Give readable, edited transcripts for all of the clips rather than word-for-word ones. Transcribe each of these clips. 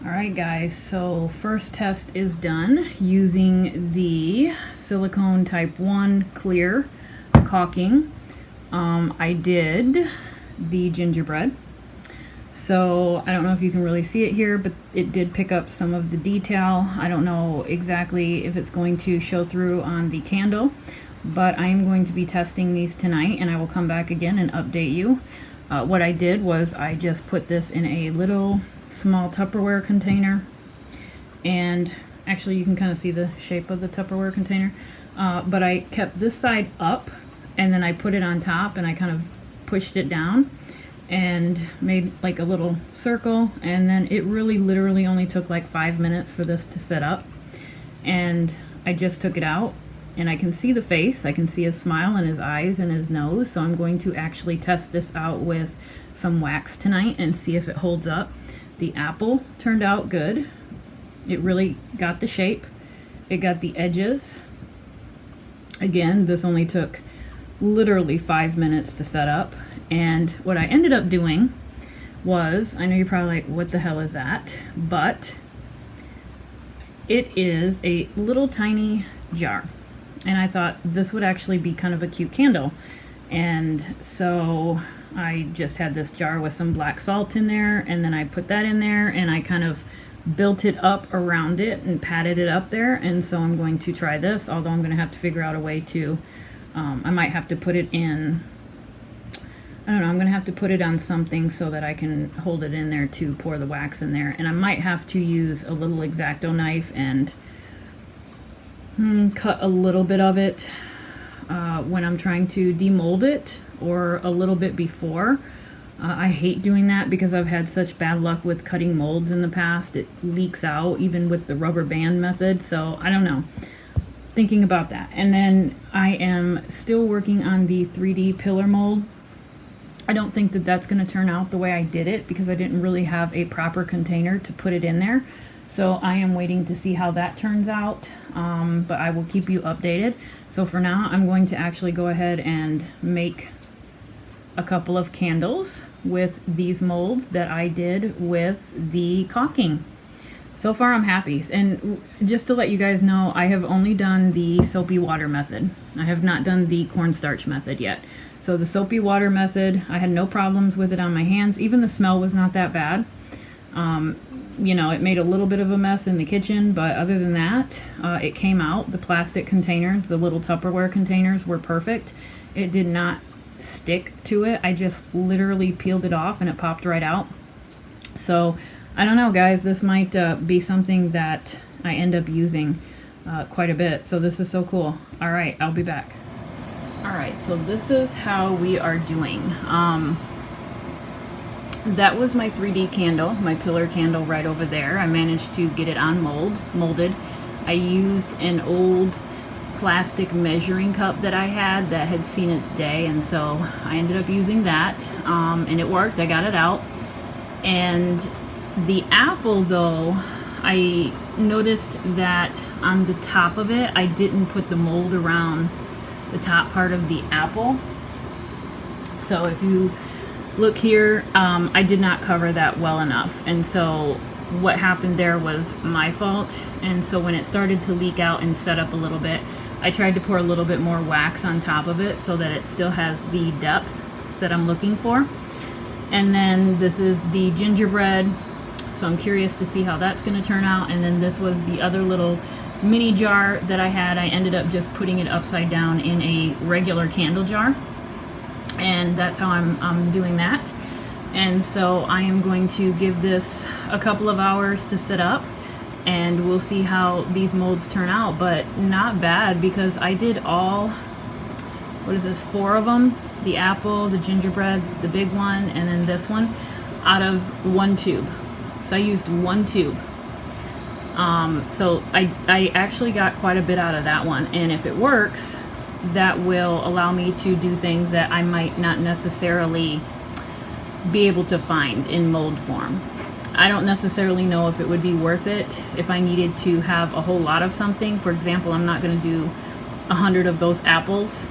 Alright guys, so first test is done using the silicone type 1 clear caulking. I did the gingerbread. So I don't know if you can really see it here, but it did pick up some of the detail. I don't know exactly if it's going to show through on the candle, but I am going to be testing these tonight and I will come back again and update you. What I did was I just put this in a little small Tupperware container, and actually you can kind of see the shape of the Tupperware container, but I kept this side up and then I put it on top and I kind of pushed it down and made like a little circle, and then it really literally only took like 5 minutes for this to set up. And I just took it out and I can see the face, I can see his smile and his eyes and his nose, so I'm going to actually test this out with some wax tonight and see if it holds up. The apple turned out good. It really got the shape. It got the edges. Again, this only took literally 5 minutes to set up. And what I ended up doing was, I know you're probably like, what the hell is that? But it is a little tiny jar. And I thought this would actually be kind of a cute candle. And so I just had this jar with some black salt in there, and then I put that in there and I kind of built it up around it and patted it up there. And so I'm going to try this, although I'm going to have to figure out a way to, I might have to put it in, I don't know, I'm going to have to put it on something so that I can hold it in there to pour the wax in there. And I might have to use a little X-Acto knife and cut a little bit of it when I'm trying to demold it, or a little bit before. I hate doing that because I've had such bad luck with cutting molds in the past. It leaks out even with the rubber band method, so I don't know. Thinking about that. And then I am still working on the 3D pillar mold. I don't think that that's going to turn out the way I did it because I didn't really have a proper container to put it in there. So I am waiting to see how that turns out, but I will keep you updated. So for now, I'm going to actually go ahead and make a couple of candles with these molds that I did with the caulking. So far I'm happy. And just to let you guys know, I have only done the soapy water method. I have not done the cornstarch method yet. So the soapy water method, I had no problems with it on my hands. Even the smell was not that bad. You know, it made a little bit of a mess in the kitchen, but other than that, it came out. The plastic containers, the little Tupperware containers, were perfect. It did not stick to it. I just literally peeled it off and it popped right out. So I don't know, guys, this might be something that I end up using quite a bit. So this is so cool. All right, I'll be back. All right, so this is how we are doing. That was my 3D candle, my pillar candle right over there. I managed to get it on molded. I used an old plastic measuring cup that I had that had seen its day, and so I ended up using that, and it worked. I got it out. And the apple, though, I noticed that on the top of it, I didn't put the mold around the top part of the apple. So if you look here, I did not cover that well enough, and so what happened there was my fault. And so when it started to leak out and set up a little bit, I tried to pour a little bit more wax on top of it so that it still has the depth that I'm looking for. And then this is the gingerbread, so I'm curious to see how that's going to turn out. And then this was the other little mini jar that I had. I ended up just putting it upside down in a regular candle jar, and that's how I'm doing that. And so I am going to give this a couple of hours to set up, and we'll see how these molds turn out. But not bad, because I did all, what is this, 4 of them, the apple, the gingerbread, the big one, and then this one, out of 1 tube. So I used 1 tube. So I actually got quite a bit out of that one, and if it works, that will allow me to do things that I might not necessarily be able to find in mold form. I don't necessarily know if it would be worth it if I needed to have a whole lot of something. For example, I'm not going to do 100 of those apples.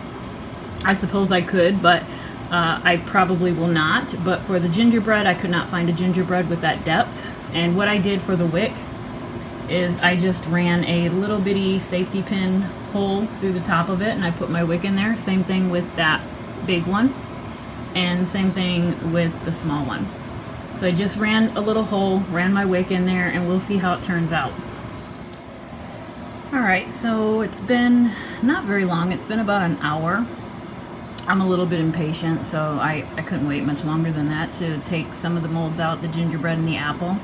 I suppose I could, but I probably will not. But for the gingerbread, I could not find a gingerbread with that depth. And what I did for the wick is I just ran a little bitty safety pin hole through the top of it, and I put my wick in there. Same thing with that big one, and same thing with the small one. So I just ran a little hole, ran my wick in there, and we'll see how it turns out. Alright, so it's been not very long. It's been about an hour. I'm a little bit impatient, so I couldn't wait much longer than that to take some of the molds out, the gingerbread and the apple.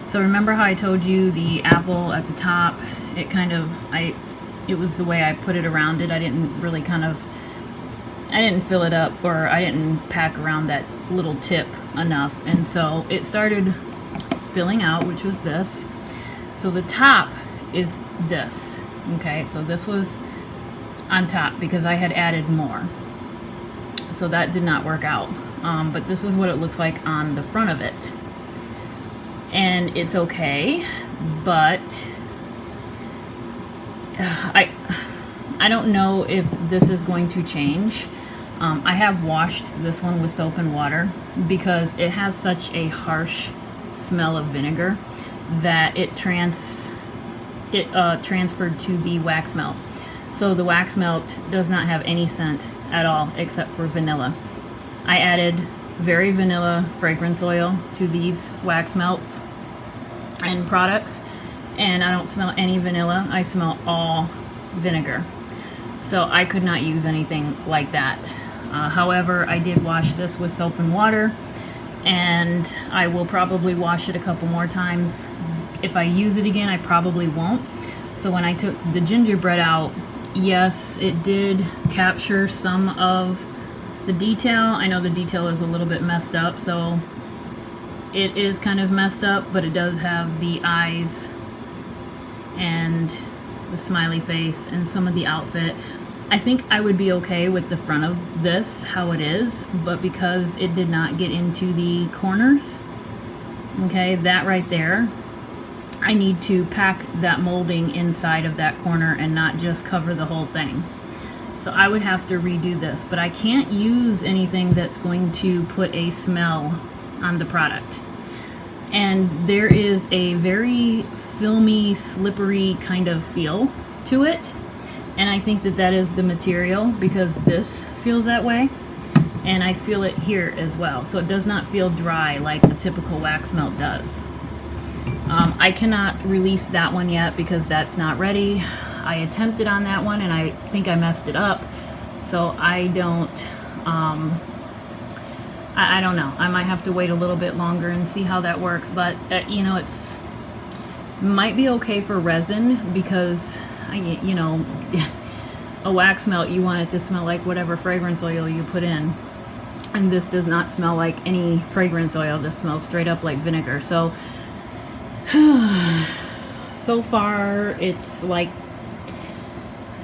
So remember how I told you the apple at the top, it was the way I put it around it. I didn't really I didn't fill it up, or I didn't pack around that little tip enough, and so it started spilling out, which was this. So the top is this. Okay, so this was on top because I had added more. So that did not work out. But this is what it looks like on the front of it. And it's okay, but I don't know if this is going to change. I have washed this one with soap and water because it has such a harsh smell of vinegar that it transferred to the wax melt. So the wax melt does not have any scent at all except for vanilla. I added very vanilla fragrance oil to these wax melts and products, and I don't smell any vanilla. I smell all vinegar. So I could not use anything like that. However, I did wash this with soap and water, and I will probably wash it a couple more times. If I use it again, I probably won't. So when I took the gingerbread out, yes, it did capture some of the detail. I know the detail is a little bit messed up, so it is kind of messed up, but it does have the eyes and the smiley face and some of the outfit. I think I would be okay with the front of this, how it is, but because it did not get into the corners, okay, that right there, I need to pack that molding inside of that corner and not just cover the whole thing. So I would have to redo this, but I can't use anything that's going to put a smell on the product. And there is a very filmy, slippery kind of feel to it. And I think that that is the material, because this feels that way. And I feel it here as well. So it does not feel dry like the typical wax melt does. I cannot release that one yet because that's not ready. I attempted on that one and I think I messed it up. So I don't know. I might have to wait a little bit longer and see how that works. But you know, it's might be okay for resin because you know, a wax melt, you want it to smell like whatever fragrance oil you put in. And this does not smell like any fragrance oil. This smells straight up like vinegar. So, so far it's like,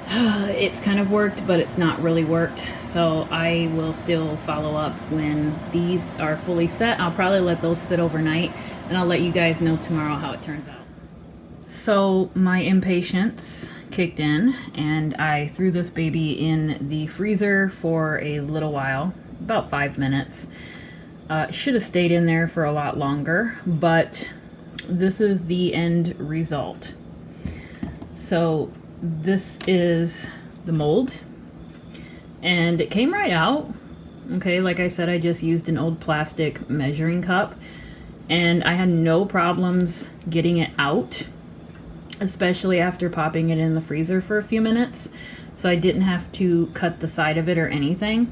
it's kind of worked, but it's not really worked. So I will still follow up when these are fully set. I'll probably let those sit overnight, and I'll let you guys know tomorrow how it turns out. So my impatience kicked in, and I threw this baby in the freezer for a little while, about 5 minutes. Should have stayed in there for a lot longer, but this is the end result. So this is the mold, and it came right out. Okay, like I said, I just used an old plastic measuring cup, and I had no problems getting it out, especially after popping it in the freezer for a few minutes. So I didn't have to cut the side of it or anything.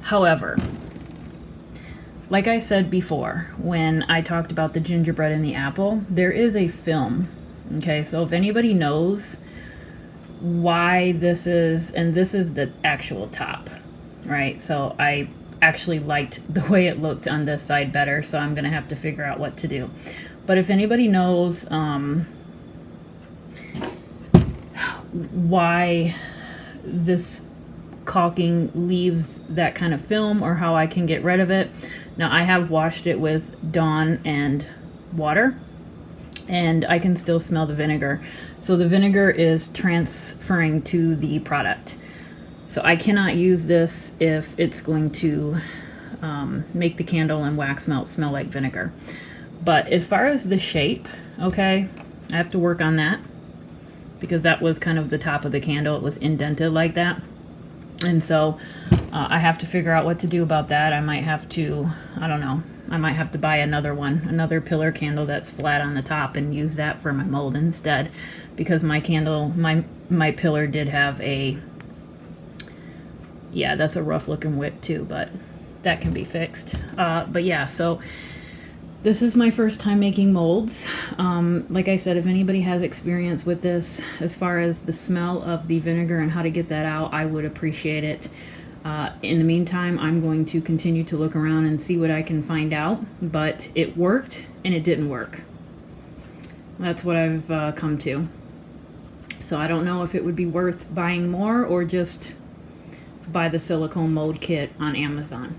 However, like I said before, when I talked about the gingerbread and the apple, there is a film. Okay, so if anybody knows why this is, and this is the actual top, right? So I actually liked the way it looked on this side better, so I'm gonna have to figure out what to do. But if anybody knows why this caulking leaves that kind of film, or how I can get rid of it. Now I have washed it with Dawn and water, and I can still smell the vinegar. So the vinegar is transferring to the product. So I cannot use this if it's going to make the candle and wax melt smell like vinegar. But as far as the shape, okay, I have to work on that because that was kind of the top of the candle. It was indented like that. And so I have to figure out what to do about that. I might have to, I don't know, I might have to buy another one, another pillar candle that's flat on the top and use that for my mold instead, because my candle, my pillar did have a, yeah, that's a rough looking wick too, but that can be fixed. But yeah, so this is my first time making molds. Like I said, if anybody has experience with this, as far as the smell of the vinegar and how to get that out, I would appreciate it. In the meantime, I'm going to continue to look around and see what I can find out, but it worked and it didn't work. That's what I've come to. So I don't know if it would be worth buying more or just buy the silicone mold kit on Amazon.